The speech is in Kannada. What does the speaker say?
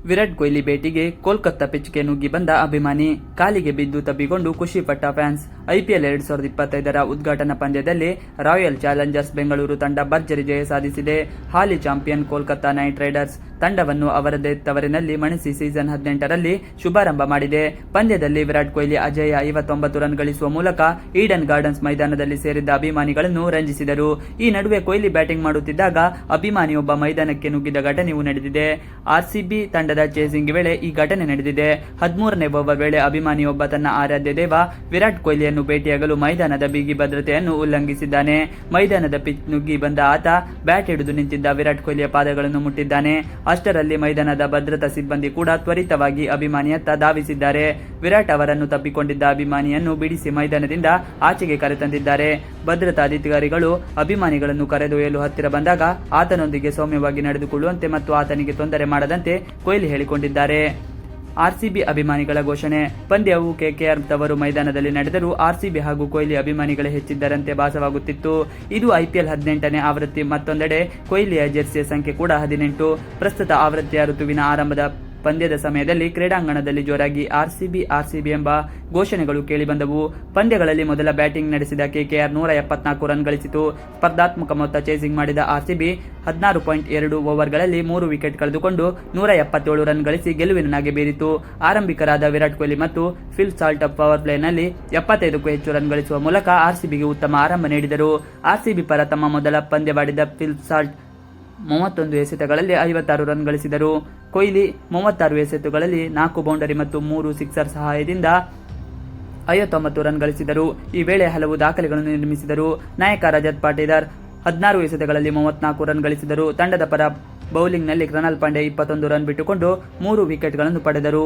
ವಿರಾಟ್ ಕೊಹ್ಲಿ ಭೇಟಿಗೆ ಕೋಲ್ಕತ್ತಾ ಪಿಚ್ಗೆ ನುಗ್ಗಿ ಬಂದ ಅಭಿಮಾನಿ, ಕಾಲಿಗೆ ಬಿದ್ದು ತಬ್ಬಿಕೊಂಡು ಖುಷಿಪಟ್ಟ ಫ್ಯಾನ್ಸ್. ಐಪಿಎಲ್ 2025ರ ಉದ್ಘಾಟನಾ ಪಂದ್ಯದಲ್ಲಿ ರಾಯಲ್ ಚಾಲೆಂಜರ್ಸ್ ಬೆಂಗಳೂರು ತಂಡ ಭರ್ಜರಿ ಜಯ ಸಾಧಿಸಿದೆ. ಹಾಲಿ ಚಾಂಪಿಯನ್ ಕೋಲ್ಕತ್ತಾ ನೈಟ್ ರೈಡರ್ಸ್ ತಂಡವನ್ನು ಅವರದೇ ತವರಿನಲ್ಲಿ ಮಣಿಸಿ ಸೀಸನ್ 18ರಲ್ಲಿ ಶುಭಾರಂಭ ಮಾಡಿದೆ. ಪಂದ್ಯದಲ್ಲಿ ವಿರಾಟ್ ಕೊಹ್ಲಿ ಅಜೇಯ 59 ರನ್ ಗಳಿಸುವ ಮೂಲಕ ಈಡನ್ ಗಾರ್ಡನ್ಸ್ ಮೈದಾನದಲ್ಲಿ ಸೇರಿದ್ದ ಅಭಿಮಾನಿಗಳನ್ನು ರಂಜಿಸಿದರು. ಈ ನಡುವೆ ಕೊಹ್ಲಿ ಬ್ಯಾಟಿಂಗ್ ಮಾಡುತ್ತಿದ್ದಾಗ ಅಭಿಮಾನಿಯೊಬ್ಬ ಮೈದಾನಕ್ಕೆ ನುಗ್ಗಿದ ಘಟನೆಯೂ ನಡೆದಿದೆ. ಆರ್ಸಿಬಿ ತಂಡದ ಚೇಸಿಂಗ್ ವೇಳೆ ಈ ಘಟನೆ ನಡೆದಿದೆ. 13ನೇ ಓವರ್ ವೇಳೆ ಅಭಿಮಾನಿಯೊಬ್ಬ ತನ್ನ ಆರಾಧ್ಯ ದೇವ ವಿರಾಟ್ ಕೊಹ್ಲಿಯನ್ನು ಭೇಟಿಯಾಗಲು ಮೈದಾನದ ಬಿಗಿ ಭದ್ರತೆಯನ್ನು ಉಲ್ಲಂಘಿಸಿದ್ದಾನೆ. ಮೈದಾನದ ಪಿಚ್ ನುಗ್ಗಿ ಬಂದ ಆತ ಬ್ಯಾಟ್ ಹಿಡಿದು ನಿಂತಿದ್ದ ವಿರಾಟ್ ಕೊಹ್ಲಿಯ ಪಾದಗಳನ್ನು ಮುಟ್ಟಿದ್ದಾನೆ. ಅಷ್ಟರಲ್ಲಿ ಮೈದಾನದ ಭದ್ರತಾ ಸಿಬ್ಬಂದಿ ಕೂಡ ತ್ವರಿತವಾಗಿ ಅಭಿಮಾನಿಯತ್ತ ಧಾವಿಸಿದ್ದಾರೆ. ವಿರಾಟ್ ಅವರನ್ನು ತಪ್ಪಿಕೊಂಡಿದ್ದ ಅಭಿಮಾನಿಯನ್ನು ಬಿಡಿಸಿ ಮೈದಾನದಿಂದ ಆಚೆಗೆ ಕರೆತಂದಿದ್ದಾರೆ. ಭದ್ರತಾ ಅಧಿಕಾರಿಗಳು ಅಭಿಮಾನಿಗಳನ್ನು ಕರೆದೊಯ್ಯಲು ಹತ್ತಿರ ಬಂದಾಗ ಆತನೊಂದಿಗೆ ಸೌಮ್ಯವಾಗಿ ನಡೆದುಕೊಳ್ಳುವಂತೆ ಮತ್ತು ಆತನಿಗೆ ತೊಂದರೆ ಮಾಡದಂತೆ ಕೊಹ್ಲಿ ಹೇಳಿಕೊಂಡಿದ್ದಾರೆ. ಆರ್ಸಿಬಿ ಅಭಿಮಾನಿಗಳ ಘೋಷಣೆ. ಪಂದ್ಯವು ಕೆಕೆಆರ್ ತವರು ಮೈದಾನದಲ್ಲಿ ನಡೆದರೂ ಆರ್ಸಿಬಿ ಹಾಗೂ ಕೊಹ್ಲಿ ಅಭಿಮಾನಿಗಳೇ ಹೆಚ್ಚಿದ್ದರಂತೆ ಭಾಸವಾಗುತ್ತಿತ್ತು. ಇದು ಐಪಿಎಲ್ 18ನೇ ಆವೃತ್ತಿ. ಮತ್ತೊಂದೆಡೆ ಕೊಹ್ಲಿಯ ಜೆರ್ಸಿಯ ಸಂಖ್ಯೆ ಕೂಡ 18. ಪ್ರಸ್ತುತ ಆವೃತ್ತಿಯ ಋತುವಿನ ಆರಂಭದ ಪಂದ್ಯದ ಸಮಯದಲ್ಲಿ ಕ್ರೀಡಾಂಗಣದಲ್ಲಿ ಜೋರಾಗಿ ಆರ್ಸಿಬಿ ಎಂಬ ಘೋಷಣೆಗಳು ಕೇಳಿಬಂದವು. ಪಂದ್ಯಗಳಲ್ಲಿ ಮೊದಲ ಬ್ಯಾಟಿಂಗ್ ನಡೆಸಿದ ಕೆಕೆಆರ್ 174 ರನ್ ಗಳಿಸಿತು. ಸ್ಪರ್ಧಾತ್ಮಕ ಮೊತ್ತ ಚೇಸಿಂಗ್ ಮಾಡಿದ ಆರ್ಸಿಬಿ 16.2 ಓವರ್ಗಳಲ್ಲಿ 3 ವಿಕೆಟ್ ಕಳೆದುಕೊಂಡು 177 ರನ್ ಗಳಿಸಿ ಗೆಲುವಿನ ನಗೆ ಬೀರಿತು. ಆರಂಭಿಕರಾದ ವಿರಾಟ್ ಕೊಹ್ಲಿ ಮತ್ತು ಫಿಲ್ ಸಾಲ್ಟ್ ಪವರ್ ಪ್ಲೇನಲ್ಲಿ 75ಕ್ಕೂ ಹೆಚ್ಚು ರನ್ ಗಳಿಸುವ ಮೂಲಕ ಆರ್ಸಿಬಿಗೆ ಉತ್ತಮ ಆರಂಭ ನೀಡಿದರು. ಆರ್ಸಿಬಿ ಪರ ತಮ್ಮ ಮೊದಲ ಪಂದ್ಯವಾಡಿದ ಫಿಲ್ ಸಾಲ್ಟ್ 31 ಎಸೆತಗಳಲ್ಲಿ 56 ರನ್ ಗಳಿಸಿದರು. ಕೊಹ್ಲಿ 36 ಎಸೆತಗಳಲ್ಲಿ 4 ಬೌಂಡರಿ ಮತ್ತು 3 ಸಿಕ್ಸರ್ ಸಹಾಯದಿಂದ 59 ರನ್ ಗಳಿಸಿದರು. ಈ ವೇಳೆ ಹಲವು ದಾಖಲೆಗಳನ್ನು ನಿರ್ಮಿಸಿದರು. ನಾಯಕ ರಜತ್ ಪಾಟೀದಾರ್ 16 ಎಸೆತಗಳಲ್ಲಿ 34 ರನ್ ಗಳಿಸಿದರು. ತಂಡದ ಪರ ಬೌಲಿಂಗ್ನಲ್ಲಿ ಕೃಣಾಲ್ ಪಾಂಡ್ಯ 21 ರನ್ ಬಿಟ್ಟುಕೊಂಡು 3 ವಿಕೆಟ್ಗಳನ್ನು ಪಡೆದರು.